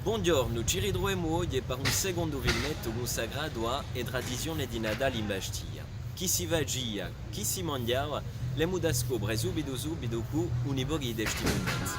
Buongiorno, ci ritroviamo oggi per un secondo filmetto consagrato a e tradizione di Natale in Bastiglia. Chi si vagia, chi si mangiava, le muda scopre subito qui un po' di testimonianze.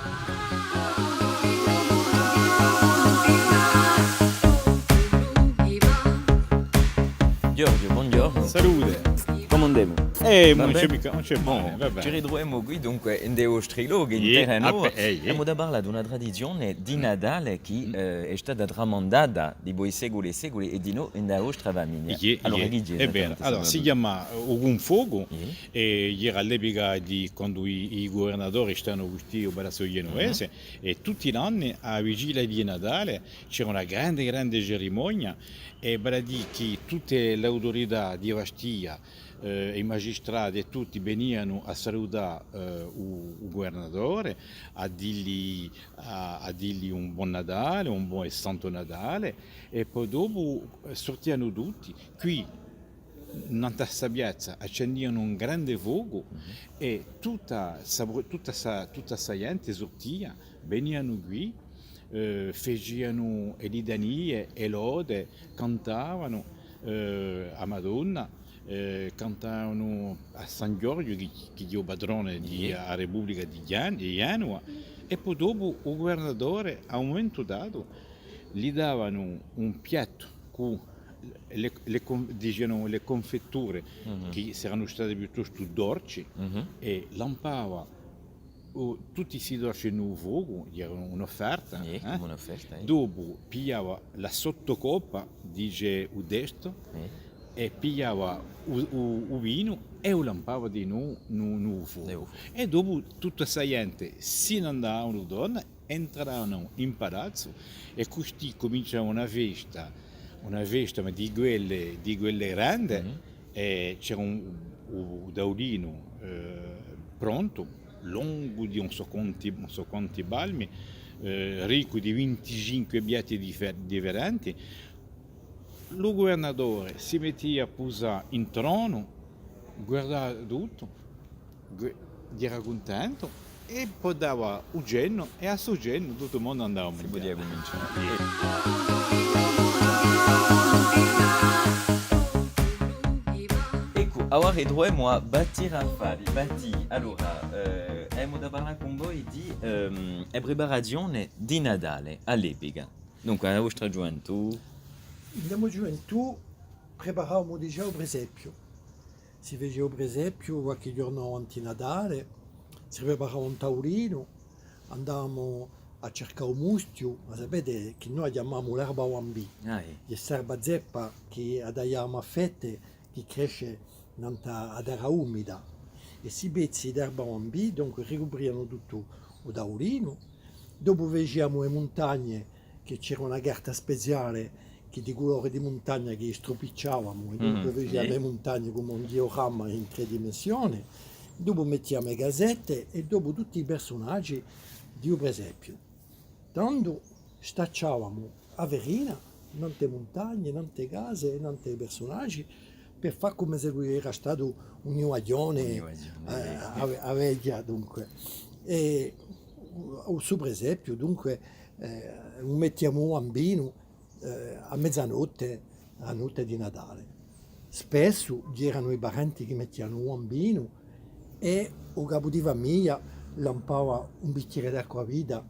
Giorgio, buongiorno. Salute. Come andiamo? Non c'è mica, non c'è male, va Ci bene. ritroviamo qui dunque in dei striloghi in Yeah, terreno. yeah. Abbiamo da parlare di una tradizione di Natale che è stata tramandata di voi secoli e secoli e di noi in da nostra famiglia. Allora, chi dice? Bene. Allora, si chiama un fuoco Yeah. e era all'epoca di quando i governatori stavano qui a Palazzo Genovese e tutti gli anni a vigilia di Natale c'era una grande cerimonia e per dire che tutte le autorità di Bastiglia i magistrati e tutti venivano a salutare il governatore, a dirgli un buon Natale, un buon e santo Natale e poi dopo sortivano tutti. Qui in questa piazza accendevano un grande fuoco e tutta sta gente sortia, venivano qui, facevano le litanie e lode, cantavano a Madonna. Cantavano a San Giorgio, che è il padrone della Repubblica di Genova, e poi dopo il governatore a un momento dato gli davano un piatto con dicevano, le confetture che erano state piuttosto dolci e lampava tutti i dolci nel fuoco, era un'offerta. Come un'offerta. Dopo pigliava la sottocoppa, dice il destro, e pigliava il vino e lo lampava di nuovo nel fuoco. E dopo tutta questa gente se ne andavano donne, entravano in palazzo e così cominciava una festa ma di quelle grandi, e c'era un tavolino pronto, lungo di non so quanti palmi, ricco di 25 piatti differenti. Il governatore si metteva a posare in trono, guardava tutto, era contento e poi dava un genno e a suo genno tutto il mondo andava a Si mangiare. poteva cominciare. Ecco, ora ritroviamo a Batti Rafali. Batti, allora, abbiamo da parlare con voi di preparazione di Natale all'epoca. Dunque, la vostra gioventù. Nella gioventù preparavamo già il presepio. Si faceva il presepio qualche giorno avanti Natale, si preparava un tavolino, andavamo a cercare un mustio, ma sapete che noi chiamiamo l'erba wambì, questa erba zeppa che tagliamo a fette, che cresce ad era umida. E si pezzi di erba wambì, dunque ricoprivano tutto il tavolino. Dopo facevamo le montagne, che c'era una carta speciale che di colore di montagna che stropicciavamo e dunque facevamo le montagne come un diorama in 3 dimensioni, dopo mettiamo le casette e dopo tutti i personaggi di un presepio. Tanto stacciavamo a Verina, tante montagne, tante case, tanti personaggi per fare come se lui era stato un guaglione a veglia dunque. E su presepio dunque mettiamo un bambino a mezzanotte, a notte di Natale. Spesso c'erano i parenti che mettevano un bambino e il capo di famiglia lampava un bicchiere d'acqua vita,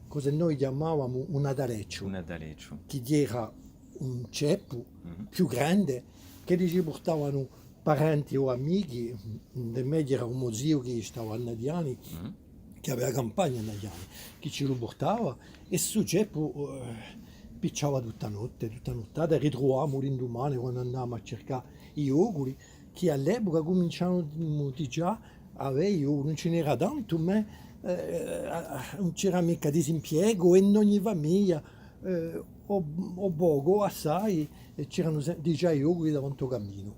cosa noi chiamavamo un nataleccio, che era un ceppo più grande che ci portavano parenti o amici, nel medio era un mio zio che stava a Nadiani, che aveva campagna a Nadiani, che ce lo portava e su ceppo picciava tutta nottata e ritrovavamo l'indomani quando andavamo a cercare i yoguri che all'epoca cominciavano già a avere, non ce n'era tanto, ma non c'era mica disimpiego e in ogni famiglia o poco, assai, e c'erano già i yoguri davanti al cammino.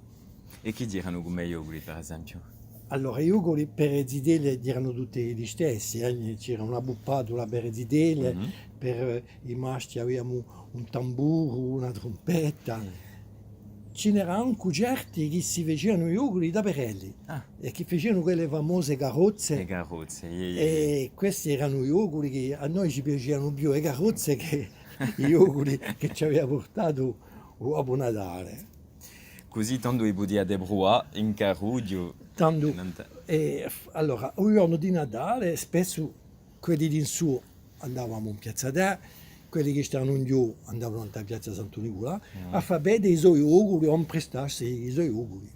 E chi erano come yoguri, per esempio? Allora, i yoguri per le zidelle erano tutti gli stessi, c'era una buppatola per le zidelle, per i maschi avevamo un tamburo, una trompetta, ce n'erano certi che si facevano gli auguri da perelli Ah. e che facevano quelle famose carrozze. Le carrozze. E questi erano gli auguri che a noi ci piacevano più le carrozze che gli auguri che ci aveva portato Babbo Natale. Così tanto i podia debrouar in carruggio. Tanto, allora, un giorno di Natale spesso quelli di in su andavamo in piazza Dea, quelli che stavano in giù andavano a piazza Santo Nicola a fare i suoi auguri o a prestarsi i suoi auguri.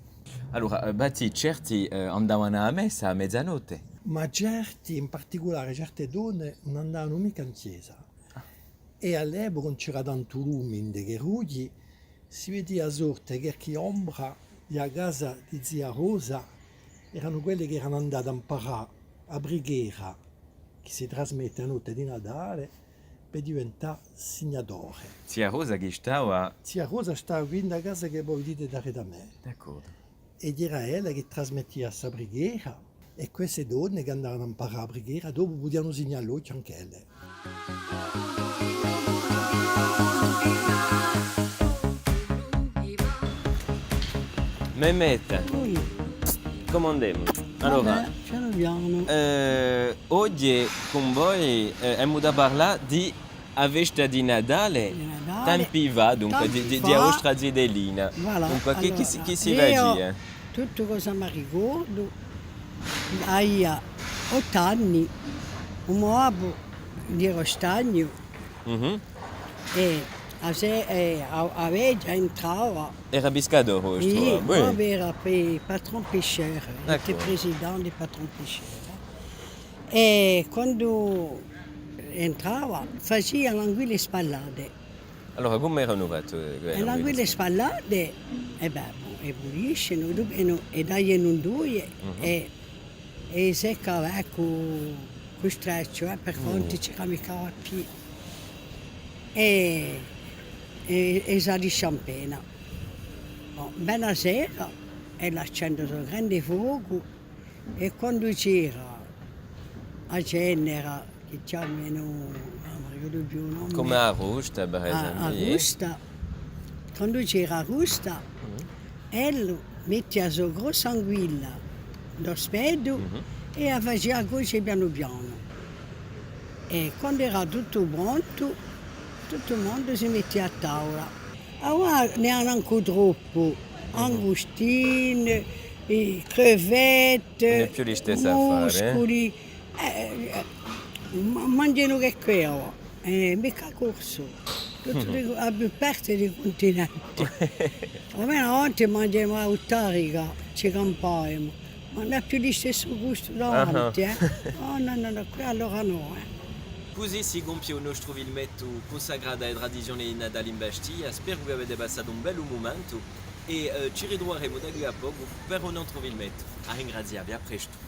Allora, Batti, certi andavano a messa a mezzanotte. Ma certi, in particolare certe donne, non andavano mica in chiesa. E all'epoca non c'era tanto lume in dei rugli, si vedeva sorte che chi ombra a casa di zia Rosa erano quelli che erano andati a imparare a preghiera che si trasmette a notte di Natale per diventare signatore. Zia Rosa che stava... Zia Rosa stava qui in casa che voi dite dare da me. D'accordo. Ed era ella che trasmetteva questa preghiera e queste donne che andavano a imparare a preghiera dopo potevano segnare l'occhio anche elle. Mehmet, come andiamo? Allora, Piano piano. oggi con voi abbiamo da parlare di a festa di Natale. Di Natale. Tempi va, dunque, Tempi di fa. vostra zidellina. Voilà. Dunque, Allora, chi si io vede? tutto cosa mi ricordo, hai 8 anni, un uomo di Rostagno e a Veggia entrava. Era pescatore, Oui, oui. Bob era patron pêcheur, il était D'accord. président des patrons pêcheurs. E quando entrava faceva l'anguille spallate. Allora, come erano fatte? E l'anguille spallate, e puliscono, e tagliano un due e seccava con streccio, per quanto ci camicava più. E sa di champena. Bella sera e l'accendo sul grande fuoco e quando c'era a Cenera, che chiamano, non mi ricordo più il nome, Come a Rusta, per esempio. a Rusta, quando c'era a Rusta, lui metteva su grossa anguilla da spedo e la faceva cuocere piano piano. E quando era tutto pronto, tutto il mondo si metteva a tavola. Ora ne hanno anche troppo, angustine, crevette, Non è più le stesse affari, muscoli, mangiano che quello, mica corso, tutte a più parte dei continenti. A me una volta mangiamo a Uttarica, ci campavamo, ma non è più lo stesso gusto davanti, Oh no, qui allora no. Così si compie il nostro filmetto consacrato alla tradizione di Natale in Bastiglia. Spero che avete passato un bel momento e ci ritroveremo da qui a poco per un altro filmetto. A ringraziarvi, a presto.